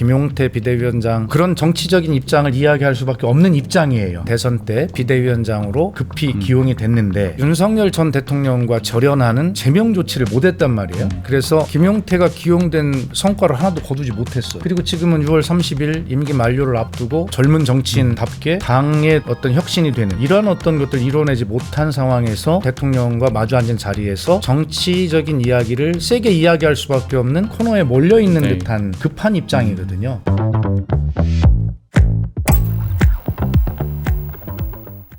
김용태 비대위원장 그런 정치적인 입장을 이야기할 수밖에 없는 입장이에요. 대선 때 비대위원장으로 급히 기용이 됐는데 윤석열 전 대통령과 절연하는 제명 조치를 못했단 말이에요. 그래서 김용태가 기용된 성과를 하나도 거두지 못했어요. 그리고 지금은 6월 30일 임기 만료를 앞두고 젊은 정치인답게 당의 어떤 혁신이 되는 이러한 어떤 것들을 이뤄내지 못한 상황에서 대통령과 마주 앉은 자리에서 정치적인 이야기를 세게 이야기할 수밖에 없는 코너에 몰려있는 네. 듯한 급한 입장이거든요.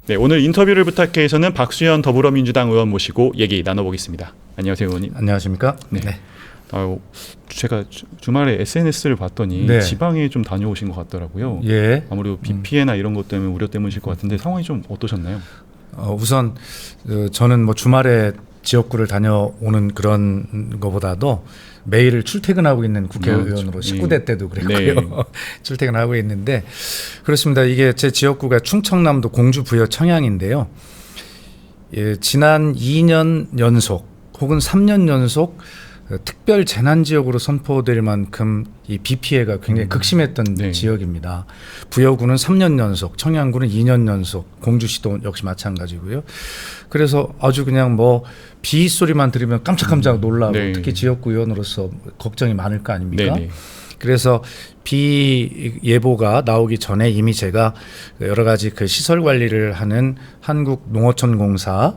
네, 오늘 인터뷰를 부탁해에서는 박수현 더불어민주당 의원 모시고 얘기 나눠보겠습니다. 안녕하세요, 의원님. 안녕하십니까? 네. 제가 주말에 SNS를 봤더니 네. 지방에 좀 다녀오신 것 같더라고요. 예. 아무래도 비 피해나 이런 것 때문에 우려 때문이실 것 같은데 상황이 좀 어떠셨나요? 우선 저는 뭐 주말에 지역구를 다녀오는 그런 것보다도 매일 출퇴근하고 있는 국회의원으로 19대 때도 그랬고요. 네. 출퇴근하고 있는데 그렇습니다. 이게 제 지역구가 충청남도 공주 부여 청양인데요. 예, 지난 2년 연속 혹은 3년 연속 특별 재난 지역으로 선포될 만큼 이 비 피해가 굉장히 극심했던 네. 지역입니다. 부여구는 3년 연속, 청양구는 2년 연속, 공주시도 역시 마찬가지고요. 그래서 아주 그냥 뭐 비 소리만 들으면 깜짝깜짝 놀라고 네. 특히 지역구 의원으로서 걱정이 많을 거 아닙니까? 네네. 그래서 비 예보가 나오기 전에 이미 제가 여러 가지 그 시설 관리를 하는 한국농어촌공사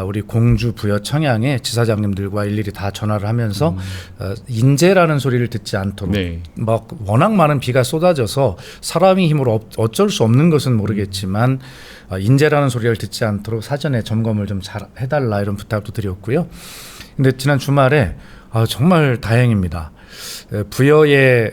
우리 공주 부여 청양의 지사장님들과 일일이 다 전화를 하면서 인재라는 소리를 듣지 않도록 네. 막 워낙 많은 비가 쏟아져서 사람의 힘으로 어쩔 수 없는 것은 모르겠지만 인재라는 소리를 듣지 않도록 사전에 점검을 좀 잘 해달라 이런 부탁도 드렸고요. 근데 지난 주말에 정말 다행입니다. 부여의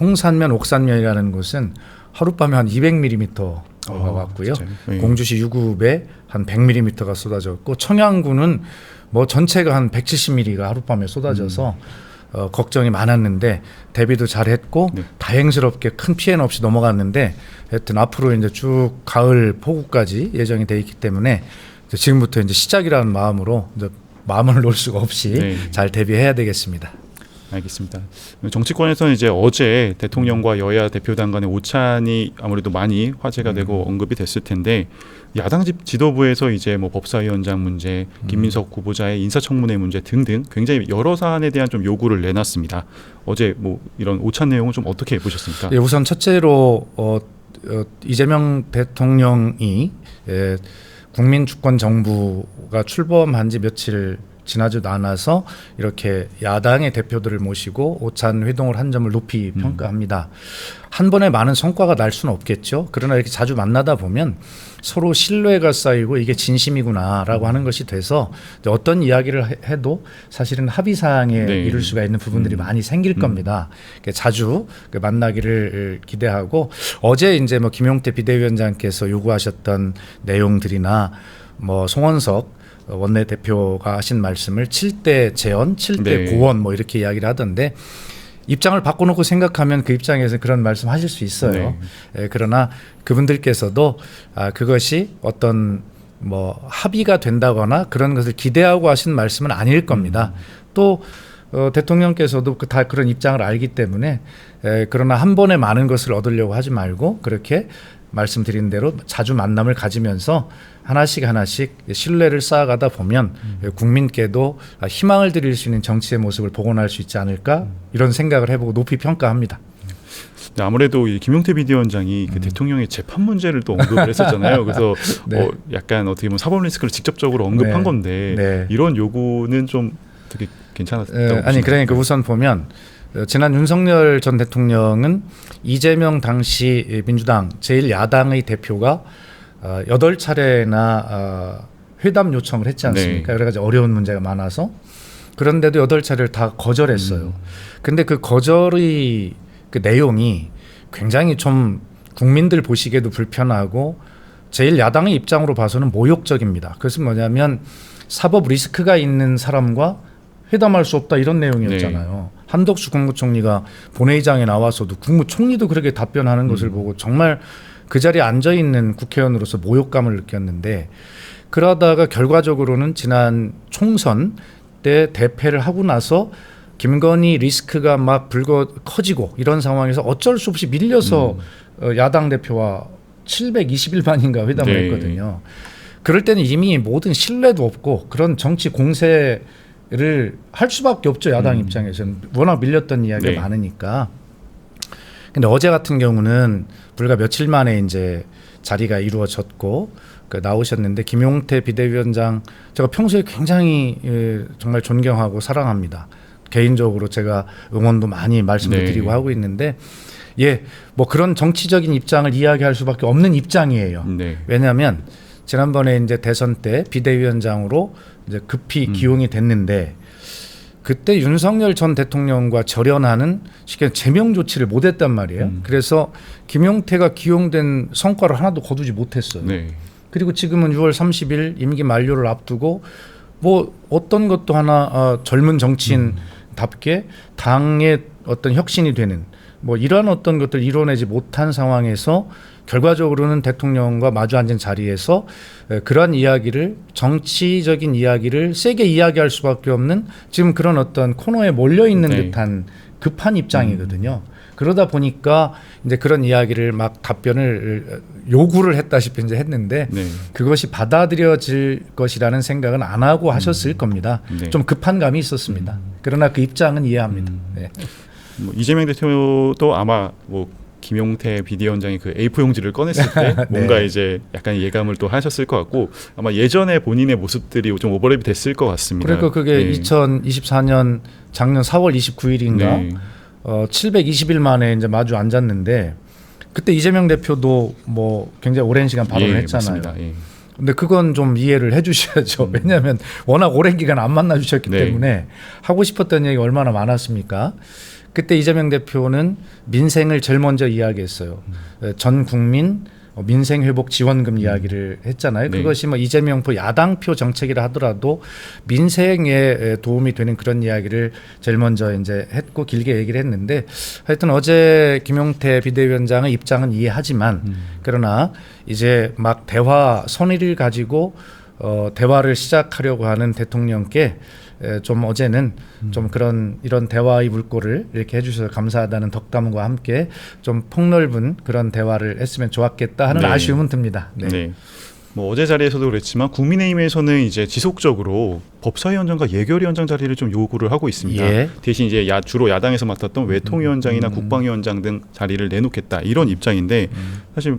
홍산면 옥산면이라는 곳은 하룻밤에 한 200mm가 왔고요. 네. 공주시 유구읍에 한 100mm가 쏟아졌고 청양구는 뭐 전체가 한 170mm가 하룻밤에 쏟아져서 걱정이 많았는데 대비도 잘했고 네. 다행스럽게 큰 피해는 없이 넘어갔는데 하여튼 앞으로 이제 쭉 가을 폭우까지 예정이 돼 있기 때문에 지금부터 이제 시작이라는 마음으로 이제 마음을 놓을 수가 없이 네. 잘 대비해야 되겠습니다. 알겠습니다. 정치권에서는 이제 어제 대통령과 여야 대표단 간의 오찬이 아무래도 많이 화제가 되고 언급이 됐을 텐데 야당 지도부에서 이제 뭐 법사위원장 문제, 김민석 후보자의 인사청문회 문제 등등 굉장히 여러 사안에 대한 좀 요구를 내놨습니다. 어제 뭐 이런 오찬 내용은 좀 어떻게 보셨습니까? 예, 우선 첫째로 이재명 대통령이 국민 주권 정부가 출범한 지 며칠 지나지도 않아서 이렇게 야당의 대표들을 모시고 오찬 회동을 한 점을 높이 평가합니다. 한 번에 많은 성과가 날 수는 없겠죠. 그러나 이렇게 자주 만나다 보면 서로 신뢰가 쌓이고 이게 진심이구나라고 하는 것이 돼서 어떤 이야기를 해도 사실은 합의사항에 네. 이룰 수가 있는 부분들이 많이 생길 겁니다. 자주 만나기를 기대하고 어제 이제 뭐 김용태 비대위원장께서 요구하셨던 내용들이나 뭐 송원석 원내대표가 하신 말씀을 7대 재원, 7대 네. 고원 뭐 이렇게 이야기를 하던데 입장을 바꿔놓고 생각하면 그 입장에서 그런 말씀 하실 수 있어요. 네. 그러나 그분들께서도 그것이 어떤 뭐 합의가 된다거나 그런 것을 기대하고 하신 말씀은 아닐 겁니다. 또 대통령께서도 다 그런 입장을 알기 때문에 그러나 한 번에 많은 것을 얻으려고 하지 말고 그렇게 말씀드린 대로 자주 만남을 가지면서 하나씩 신뢰를 쌓아가다 보면 국민께도 희망을 드릴 수 있는 정치의 모습을 복원할 수 있지 않을까 이런 생각을 해보고 높이 평가합니다. 네, 아무래도 이 김용태 비대위원장이 그 대통령의 재판 문제를 또 언급을 했었잖아요. 그래서 네. 약간 어떻게 보면 사법 리스크를 직접적으로 언급한 네. 건데 네. 이런 요구는 좀 되게 괜찮았다고 아니 보시나요? 그러니까 우선 보면 지난 윤석열 전 대통령은 이재명 당시 민주당 제1야당의 대표가 8차례나 회담 요청을 했지 않습니까? 네. 여러 가지 어려운 문제가 많아서 그런데도 8차례를 다 거절했어요. 근데 그 거절의 그 내용이 굉장히 좀 국민들 보시기에도 불편하고 제1야당의 입장으로 봐서는 모욕적입니다. 그것은 뭐냐면 사법 리스크가 있는 사람과 회담할 수 없다 이런 내용이었잖아요. 네. 한덕수 국무총리가 본회의장에 나와서도 국무총리도 그렇게 답변하는 것을 보고 정말 그 자리에 앉아있는 국회의원으로서 모욕감을 느꼈는데 그러다가 결과적으로는 지난 총선 때 대패를 하고 나서 김건희 리스크가 막 커지고 이런 상황에서 어쩔 수 없이 밀려서 야당 대표와 721만인가 회담을 네. 했거든요. 그럴 때는 이미 모든 신뢰도 없고 그런 정치 공세를 할 수밖에 없죠. 야당 입장에서는 워낙 밀렸던 이야기가 네. 많으니까. 근데 어제 같은 경우는 불과 며칠 만에 이제 자리가 이루어졌고 나오셨는데 김용태 비대위원장 제가 평소에 굉장히 정말 존경하고 사랑합니다. 개인적으로 제가 응원도 많이 말씀을 네. 드리고 하고 있는데 뭐 그런 정치적인 입장을 이야기할 수밖에 없는 입장이에요. 네. 왜냐하면 지난번에 이제 대선 때 비대위원장으로 이제 급히 기용이 됐는데 그때 윤석열 전 대통령과 절연하는 쉽게 제명 조치를 못했단 말이에요. 그래서 김용태가 기용된 성과를 하나도 거두지 못했어요. 네. 그리고 지금은 6월 30일 임기 만료를 앞두고 뭐 어떤 것도 하나 젊은 정치인답게 당의 어떤 혁신이 되는 뭐 이러한 어떤 것들을 이뤄내지 못한 상황에서 결과적으로는 대통령과 마주 앉은 자리에서 그러한 이야기를 정치적인 이야기를 세게 이야기할 수밖에 없는 지금 그런 어떤 코너에 몰려 있는 네. 듯한 급한 입장이거든요. 그러다 보니까 이제 그런 이야기를 막 답변을 요구를 했다시피 이제 했는데 네. 그것이 받아들여질 것이라는 생각은 안 하고 하셨을 겁니다. 네. 좀 급한 감이 있었습니다. 그러나 그 입장은 이해합니다. 네. 뭐 이재명 대표도 아마 뭐 김용태 비대위원장이 그 A4 용지를 꺼냈을 때 뭔가 네. 이제 약간 예감을 또 하셨을 것 같고 아마 예전에 본인의 모습들이 좀 오버랩이 됐을 것 같습니다. 그러니까 그게 2024년 작년 4월 29일인가 네. 720일 만에 이제 마주 앉았는데 그때 이재명 대표도 뭐 굉장히 오랜 시간 발언을 했잖아요. 맞습니다. 예. 근데 그건 좀 이해를 해주셔야죠. 왜냐하면 워낙 오랜 기간 안 만나 주셨기 네. 때문에 하고 싶었던 얘기가 얼마나 많았습니까? 그때 이재명 대표는 민생을 제일 먼저 이야기했어요. 전 국민 민생회복 지원금 이야기를 했잖아요. 네. 그것이 뭐 이재명표 야당표 정책이라 하더라도 민생에 도움이 되는 그런 이야기를 제일 먼저 이제 했고 길게 얘기를 했는데 하여튼 어제 김용태 비대위원장의 입장은 이해하지만 그러나 이제 막 대화 선의를 가지고 대화를 시작하려고 하는 대통령께 좀 어제는 좀 이런 대화의 물꼬를 이렇게 해주셔서 감사하다는 덕담과 함께 좀 폭넓은 그런 대화를 했으면 좋았겠다 하는 네. 아쉬움은 듭니다. 네. 네. 뭐 어제 자리에서도 그랬지만 국민의힘에서는 이제 지속적으로 법사위원장과 예결위원장 자리를 좀 요구를 하고 있습니다. 예. 대신 이제 주로 야당에서 맡았던 외통위원장이나 국방위원장 등 자리를 내놓겠다 이런 입장인데 사실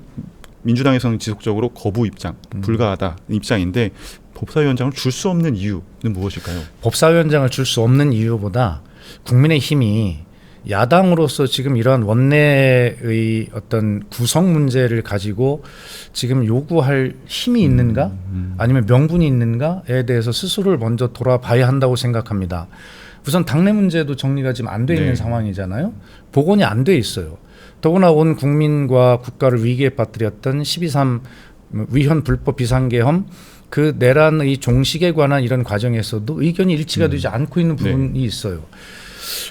민주당에서는 지속적으로 거부 입장, 불가하다 입장인데 법사위원장을 줄 수 없는 이유는 무엇일까요? 법사위원장을 줄 수 없는 이유보다 국민의힘이 야당으로서 지금 이러한 원내의 어떤 구성 문제를 가지고 지금 요구할 힘이 있는가 아니면 명분이 있는가에 대해서 스스로를 먼저 돌아봐야 한다고 생각합니다. 우선 당내 문제도 정리가 지금 안 돼 있는 네. 상황이잖아요. 복원이 안 돼 있어요. 더구나 온 국민과 국가를 위기에 빠뜨렸던 12.3 위헌 불법 비상계엄 그 내란의 종식에 관한 이런 과정에서도 의견이 일치가 되지 않고 있는 부분이 있어요.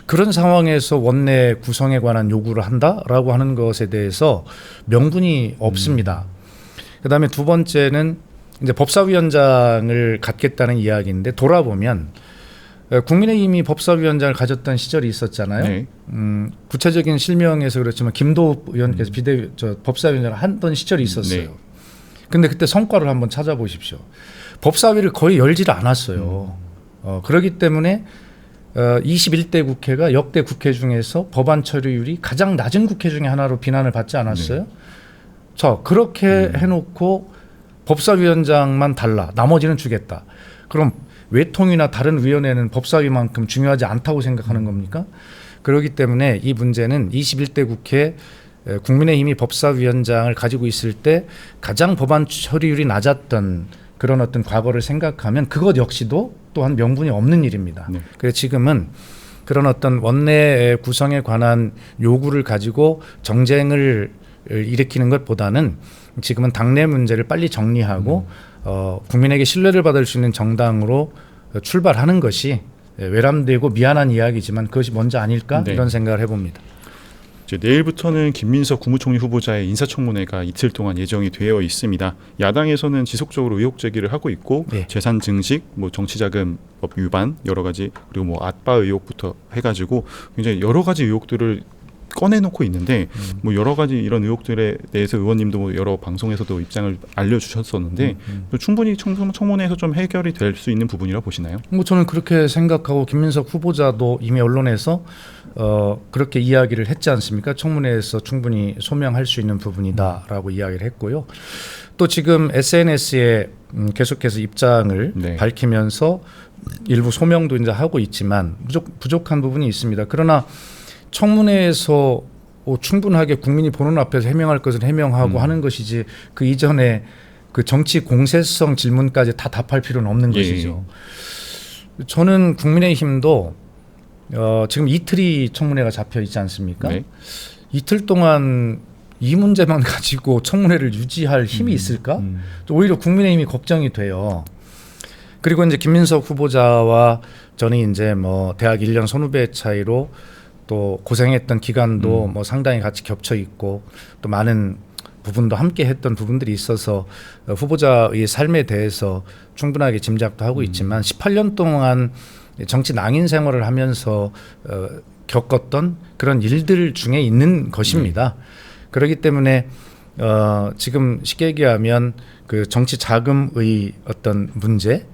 그런 상황에서 원내 구성에 관한 요구를 한다라고 하는 것에 대해서 명분이 없습니다. 그다음에 두 번째는 이제 법사위원장을 갖겠다는 이야기인데 돌아보면 국민의힘이 법사위원장을 가졌던 시절이 있었잖아요. 네. 구체적인 실명에서 그렇지만 김도우 의원께서 법사위원장을 하던 시절이 있었어요. 네. 근데 그때 성과를 한번 찾아보십시오. 법사위를 거의 열지를 않았어요. 그렇기 때문에 21대 국회가 역대 국회 중에서 법안 처리율이 가장 낮은 국회 중에 하나로 비난을 받지 않았어요. 네. 자, 그렇게 해놓고 법사위원장만 달라. 나머지는 주겠다. 그럼 외통이나 다른 위원회는 법사위만큼 중요하지 않다고 생각하는 겁니까? 그렇기 때문에 이 문제는 21대 국회 국민의힘이 법사위원장을 가지고 있을 때 가장 법안 처리율이 낮았던 그런 어떤 과거를 생각하면 그것 역시도 또한 명분이 없는 일입니다. 네. 그래서 지금은 그런 어떤 원내 구성에 관한 요구를 가지고 정쟁을 일으키는 것보다는 지금은 당내 문제를 빨리 정리하고 국민에게 신뢰를 받을 수 있는 정당으로 출발하는 것이 외람되고 미안한 이야기지만 그것이 먼저 아닐까 네. 이런 생각을 해봅니다. 이제 내일부터는 김민석 국무총리 후보자의 인사청문회가 이틀 동안 예정이 되어 있습니다. 야당에서는 지속적으로 의혹 제기를 하고 있고 네. 재산 증식, 뭐 정치자금법 위반 여러 가지 그리고 뭐 아빠 의혹부터 해가지고 굉장히 여러 가지 의혹들을 꺼내놓고 있는데 뭐 여러 가지 이런 의혹들에 대해서 의원님도 뭐 여러 방송에서도 입장을 알려주셨었는데 충분히 청문회에서 좀 해결이 될 수 있는 부분이라 보시나요? 뭐 저는 그렇게 생각하고 김민석 후보자도 이미 언론에서 그렇게 이야기를 했지 않습니까? 청문회에서 충분히 소명할 수 있는 부분이다라고 이야기를 했고요. 또 지금 SNS에 계속해서 입장을 네. 밝히면서 일부 소명도 이제 하고 있지만 부족한 부분이 있습니다. 그러나 청문회에서 충분하게 국민이 보는 앞에서 해명할 것을 해명하고 하는 것이지 그 이전에 그 정치 공세성 질문까지 다 답할 필요는 없는 예. 것이죠. 저는 국민의힘도 지금 이틀이 청문회가 잡혀 있지 않습니까? 네. 이틀 동안 이 문제만 가지고 청문회를 유지할 힘이 있을까? 오히려 국민의힘이 걱정이 돼요. 그리고 이제 김민석 후보자와 저는 이제 뭐 대학 1년 선후배 차이로 또 고생했던 기간도 뭐 상당히 같이 겹쳐 있고 또 많은 부분도 함께 했던 부분들이 있어서 후보자의 삶에 대해서 충분하게 짐작도 하고 있지만 18년 동안 정치 낭인 생활을 하면서 겪었던 그런 일들 중에 있는 것입니다. 그렇기 때문에 지금 쉽게 얘기하면 그 정치 자금의 어떤 문제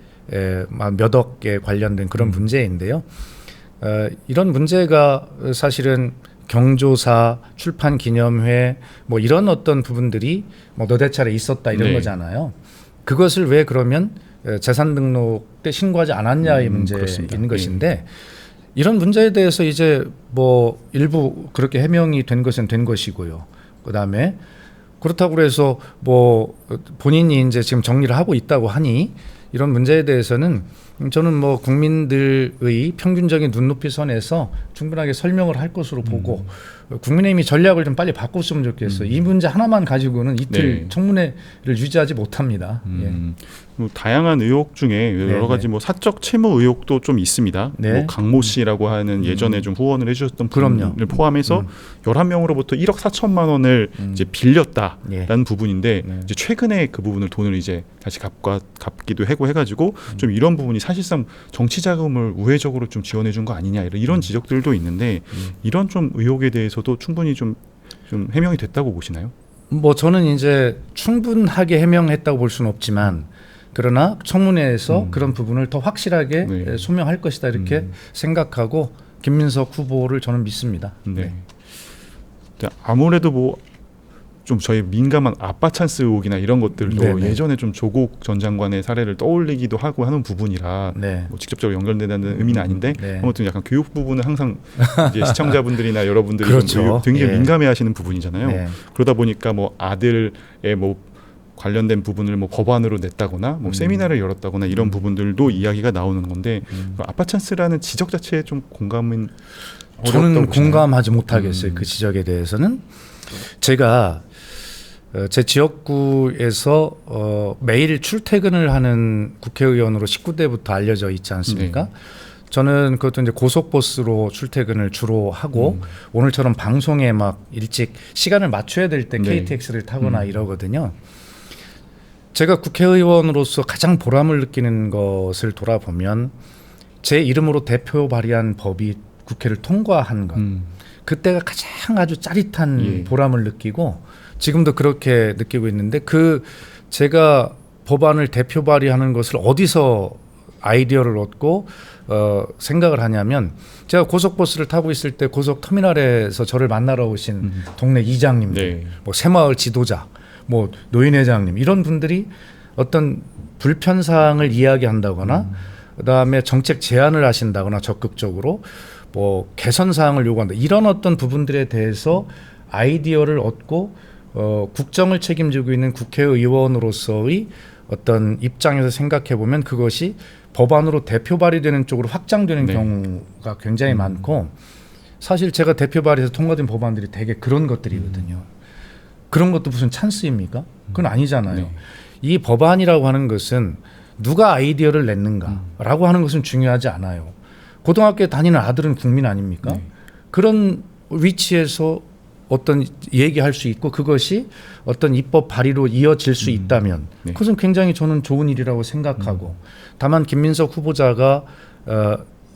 몇 억에 관련된 그런 문제인데요. 이런 문제가 사실은 경조사, 출판기념회 뭐 이런 어떤 부분들이 뭐 너댓 차례 있었다 이런 네. 거잖아요. 그것을 왜 그러면 재산 등록 때 신고하지 않았냐의 문제인 그렇습니다. 것인데 이런 문제에 대해서 이제 뭐 일부 그렇게 해명이 된 것은 된 것이고요. 그다음에 그렇다고 해서 뭐 본인이 이제 지금 정리를 하고 있다고 하니 이런 문제에 대해서는 저는 뭐 국민들의 평균적인 눈높이 선에서 충분하게 설명을 할 것으로 보고 국민의힘이 전략을 좀 빨리 바꿨으면 좋겠어요. 이 문제 하나만 가지고는 이틀 네. 청문회를 유지하지 못합니다. 예. 뭐 다양한 의혹 중에 여러 가지 뭐 사적 채무 의혹도 좀 있습니다. 네. 뭐 강모 씨라고 하는 예전에 좀 후원을 해주셨던 그럼요. 분을 포함해서 11명으로부터 1억 4천만 원을 이제 빌렸다라는 부분인데 이제 최근에 그 부분을 돈을 이제 다시 갚기도 하고 해가지고 좀 이런 부분이 사실상 정치 자금을 우회적으로 좀 지원해 준 거 아니냐 이런 지적들도 있는데 이런 좀 의혹에 대해서도 충분히 좀 해명이 됐다고 보시나요? 뭐 저는 이제 충분하게 해명했다고 볼 수는 없지만 그러나 청문회에서 그런 부분을 더 확실하게 네. 소명할 것이다 이렇게 생각하고 김민석 후보를 저는 믿습니다. 네. 아무래도 뭐 좀 저희 민감한 아빠 찬스 의혹이나 이런 것들도 네네. 예전에 좀 조국 전 장관의 사례를 떠올리기도 하고 하는 부분이라 네. 뭐 직접적으로 연결된다는 의미는 아닌데 네. 아무튼 약간 교육 부분은 항상 이제 시청자분들이나 여러분들이 그렇죠. 좀 굉장히 예. 민감해하시는 부분이잖아요. 네. 그러다 보니까 뭐 아들의 뭐 관련된 부분을 뭐 법안으로 냈다거나 뭐 세미나를 열었다거나 이런 부분들도 이야기가 나오는 건데 아빠 찬스라는 지적 자체에 좀 공감은 저는 어렵다고 보시나요? 공감하지 못하겠어요. 그 지적에 대해서는 제가 제 지역구에서 매일 출퇴근을 하는 국회의원으로 19대부터 알려져 있지 않습니까? 네. 저는 그것도 이제 고속버스로 출퇴근을 주로 하고 오늘처럼 방송에 막 일찍 시간을 맞춰야 될 때 네. KTX를 타거나 이러거든요. 제가 국회의원으로서 가장 보람을 느끼는 것을 돌아보면 제 이름으로 대표 발의한 법이 국회를 통과한 것. 그때가 가장 아주 짜릿한 예. 보람을 느끼고 지금도 그렇게 느끼고 있는데 그 제가 법안을 대표 발의하는 것을 어디서 아이디어를 얻고 생각을 하냐면 제가 고속버스를 타고 있을 때 고속터미널에서 저를 만나러 오신 동네 이장님들, 네. 뭐 새마을 지도자, 뭐 노인회장님 이런 분들이 어떤 불편사항을 이야기한다거나 그다음에 정책 제안을 하신다거나 적극적으로 뭐 개선 사항을 요구한다 이런 어떤 부분들에 대해서 아이디어를 얻고 국정을 책임지고 있는 국회의원으로서의 어떤 입장에서 생각해 보면 그것이 법안으로 대표 발의되는 쪽으로 확장되는 네. 경우가 굉장히 많고 사실 제가 대표 발의해서 통과된 법안들이 되게 그런 것들이거든요. 그런 것도 무슨 찬스입니까? 그건 아니잖아요. 네. 이 법안이라고 하는 것은 누가 아이디어를 냈는가라고 하는 것은 중요하지 않아요. 고등학교에 다니는 아들은 국민 아닙니까? 네. 그런 위치에서 어떤 얘기할 수 있고 그것이 어떤 입법 발의로 이어질 수 있다면 네. 그것은 굉장히 저는 좋은 일이라고 생각하고 다만 김민석 후보자가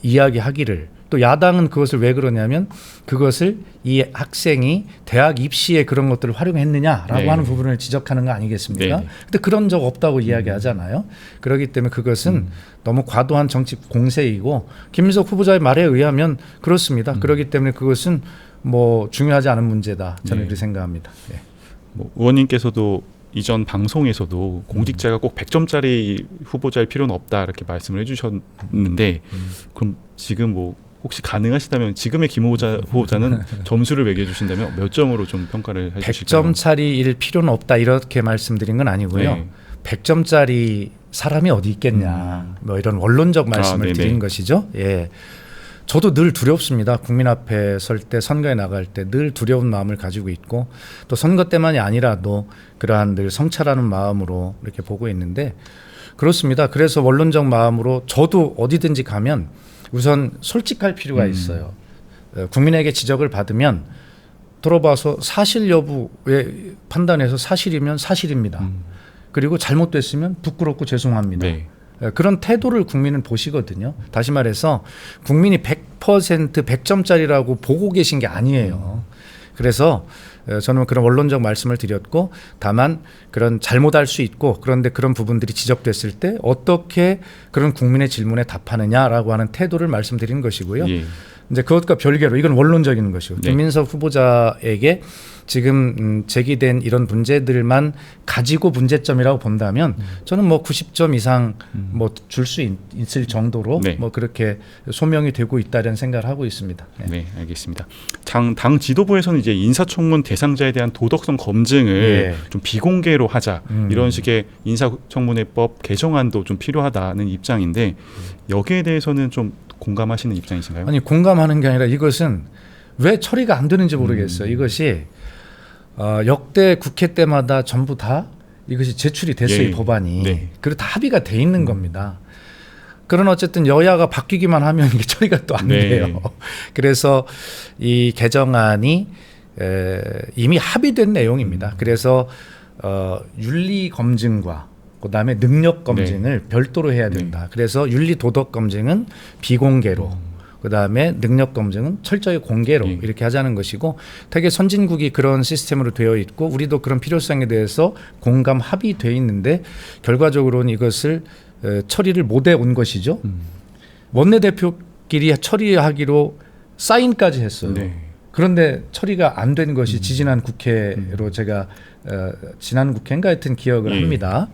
이야기하기를 또 야당은 그것을 왜 그러냐면 그것을 이 학생이 대학 입시에 그런 것들을 활용했느냐라고 네. 하는 부분을 지적하는 거 아니겠습니까? 네. 근데 그런 적 없다고 이야기하잖아요. 그렇기 때문에 그것은 너무 과도한 정치 공세이고 김민석 후보자의 말에 의하면 그렇습니다. 그렇기 때문에 그것은 뭐 중요하지 않은 문제다. 저는 네. 그렇게 생각합니다. 예. 뭐 의원님께서도 이전 방송에서도 공직자가 꼭 100점짜리 후보자일 필요는 없다 이렇게 말씀을 해주셨는데 그럼 지금 뭐 혹시 가능하시다면 지금의 김 후보자는 점수를 매겨주신다면 몇 점으로 좀 평가를 해주실까요? 100점짜리일 필요는 없다 이렇게 말씀드린 건 아니고요. 네. 100점짜리 사람이 어디 있겠냐. 뭐 이런 원론적 말씀을 네네. 드린 것이죠. 예. 저도 늘 두렵습니다. 국민 앞에 설 때 선거에 나갈 때 늘 두려운 마음을 가지고 있고 또 선거 때만이 아니라도 그러한 늘 성찰하는 마음으로 이렇게 보고 있는데 그렇습니다. 그래서 원론적 마음으로 저도 어디든지 가면 우선 솔직할 필요가 있어요. 국민에게 지적을 받으면 들어봐서 사실 여부에 판단해서 사실이면 사실입니다. 그리고 잘못됐으면 부끄럽고 죄송합니다. 네. 그런 태도를 국민은 보시거든요. 다시 말해서 국민이 100% 100점짜리라고 보고 계신 게 아니에요. 그래서 저는 그런 원론적 말씀을 드렸고 다만 그런 잘못할 수 있고 그런데 그런 부분들이 지적됐을 때 어떻게 그런 국민의 질문에 답하느냐라고 하는 태도를 말씀드리는 것이고요. 예. 이제 그것과 별개로 이건 원론적인 것이고 네. 김민석 후보자에게 지금 제기된 이런 문제들만 가지고 문제점이라고 본다면 저는 뭐 90점 이상 뭐 줄 수 있을 정도로 네. 뭐 그렇게 소명이 되고 있다는 생각을 하고 있습니다. 네. 네, 알겠습니다. 당 지도부에서는 이제 인사청문 대상자에 대한 도덕성 검증을 예. 좀 비공개로 하자 이런 식의 인사청문회법 개정안도 좀 필요하다는 입장인데 여기에 대해서는 좀 공감하시는 입장이신가요? 아니 공감하는 게 아니라 이것은 왜 처리가 안 되는지 모르겠어요. 이것이 역대 국회 때마다 전부 다 이것이 제출이 됐어요. 예. 이 법안이. 네. 그리고 다 합의가 돼 있는 겁니다. 그러나 어쨌든 여야가 바뀌기만 하면 이게 처리가 또 안 네. 돼요. 그래서 이 개정안이 이미 합의된 내용입니다. 그래서 윤리 검증과 그다음에 능력 검증을 별도로 해야 된다. 그래서 윤리 도덕 검증은 비공개로 그다음에 능력 검증은 철저히 공개로 예. 이렇게 하자는 것이고 되게 선진국이 그런 시스템으로 되어 있고 우리도 그런 필요성에 대해서 공감 합의돼 있는데 결과적으로는 이것을 처리를 못해 온 것이죠. 원내대표끼리 처리하기로 사인까지 했어요. 네. 그런데 처리가 안 된 것이 지지난 국회로 제가 지난 국회인가 하여튼 기억을 예. 합니다.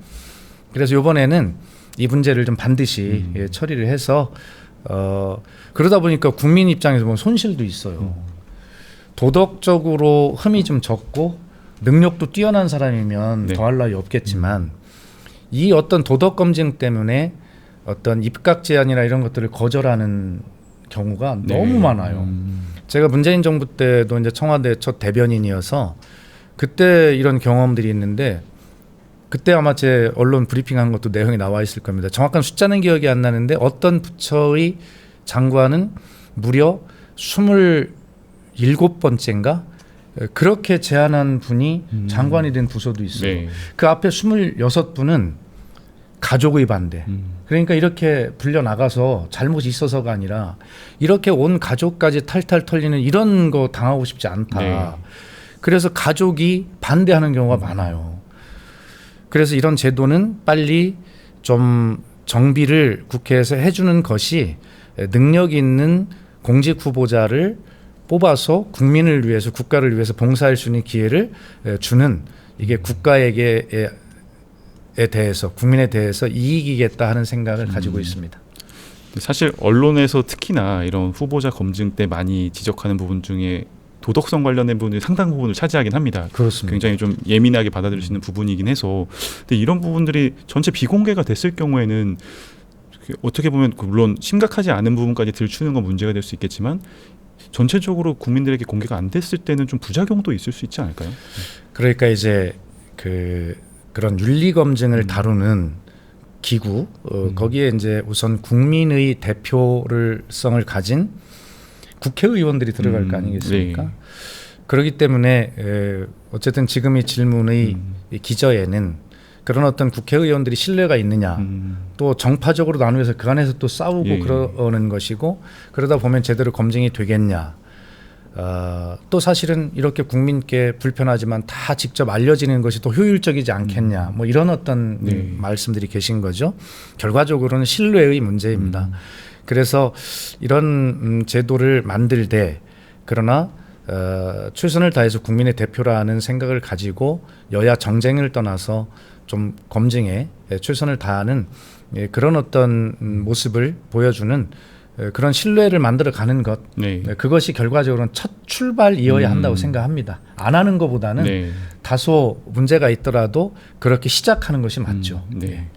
그래서 이번에는 이 문제를 좀 반드시 처리를 해서 그러다 보니까 국민 입장에서 보면 손실도 있어요. 도덕적으로 흠이 좀 적고 능력도 뛰어난 사람이면 네. 더할 나위 없겠지만 이 어떤 도덕 검증 때문에 어떤 입각 제한이나 이런 것들을 거절하는 경우가 네. 너무 많아요. 제가 문재인 정부 때도 이제 청와대 첫 대변인이어서 그때 이런 경험들이 있는데 그때 아마 제 언론 브리핑한 것도 내용이 나와 있을 겁니다. 정확한 숫자는 기억이 안 나는데 어떤 부처의 장관은 무려 27번째인가 그렇게 제안한 분이 장관이 된 부서도 있어요. 네. 그 앞에 26분은 가족의 반대. 그러니까 이렇게 불려나가서 잘못이 있어서가 아니라 이렇게 온 가족까지 탈탈 털리는 이런 거 당하고 싶지 않다. 네. 그래서 가족이 반대하는 경우가 많아요. 그래서 이런 제도는 빨리 좀 정비를 국회에서 해주는 것이 능력 있는 공직 후보자를 뽑아서 국민을 위해서 국가를 위해서 봉사할 수 있는 기회를 주는 이게 국가에게 대해서 국민에 대해서 이익이겠다 하는 생각을 가지고 있습니다. 사실 언론에서 특히나 이런 후보자 검증 때 많이 지적하는 부분 중에 도덕성 관련된 부분이 상당 부분을 차지하긴 합니다. 그렇습니다. 굉장히 좀 예민하게 받아들일 수 있는 부분이긴 해서 근데 이런 부분들이 전체 비공개가 됐을 경우에는 어떻게 보면 물론 심각하지 않은 부분까지 들추는 건 문제가 될 수 있겠지만 전체적으로 국민들에게 공개가 안 됐을 때는 좀 부작용도 있을 수 있지 않을까요? 그러니까 이제 그런 윤리 검증을 다루는 기구 거기에 이제 우선 국민의 대표성을 가진 국회의원들이 들어갈 거 아니겠습니까? 네. 그렇기 때문에 어쨌든 지금 이 질문의 이 기저에는 그런 어떤 국회의원들이 신뢰가 있느냐, 또 정파적으로 나누어서 그 안에서 또 싸우고 예. 그러는 것이고, 그러다 보면 제대로 검증이 되겠냐. 또 사실은 이렇게 국민께 불편하지만 다 직접 알려지는 것이 더 효율적이지 않겠냐, 뭐 이런 어떤 네. 말씀들이 계신 거죠. 결과적으로는 신뢰의 문제입니다. 그래서 이런 제도를 만들되, 그러나 최선을 다해서 국민의 대표라는 생각을 가지고 여야 정쟁을 떠나서 좀 검증에 최선을 다하는 그런 어떤 모습을 보여주는 그런 신뢰를 만들어가는 것, 네. 그것이 결과적으로는 첫 출발이어야 한다고 생각합니다. 안 하는 것보다는 네. 다소 문제가 있더라도 그렇게 시작하는 것이 맞죠. 네.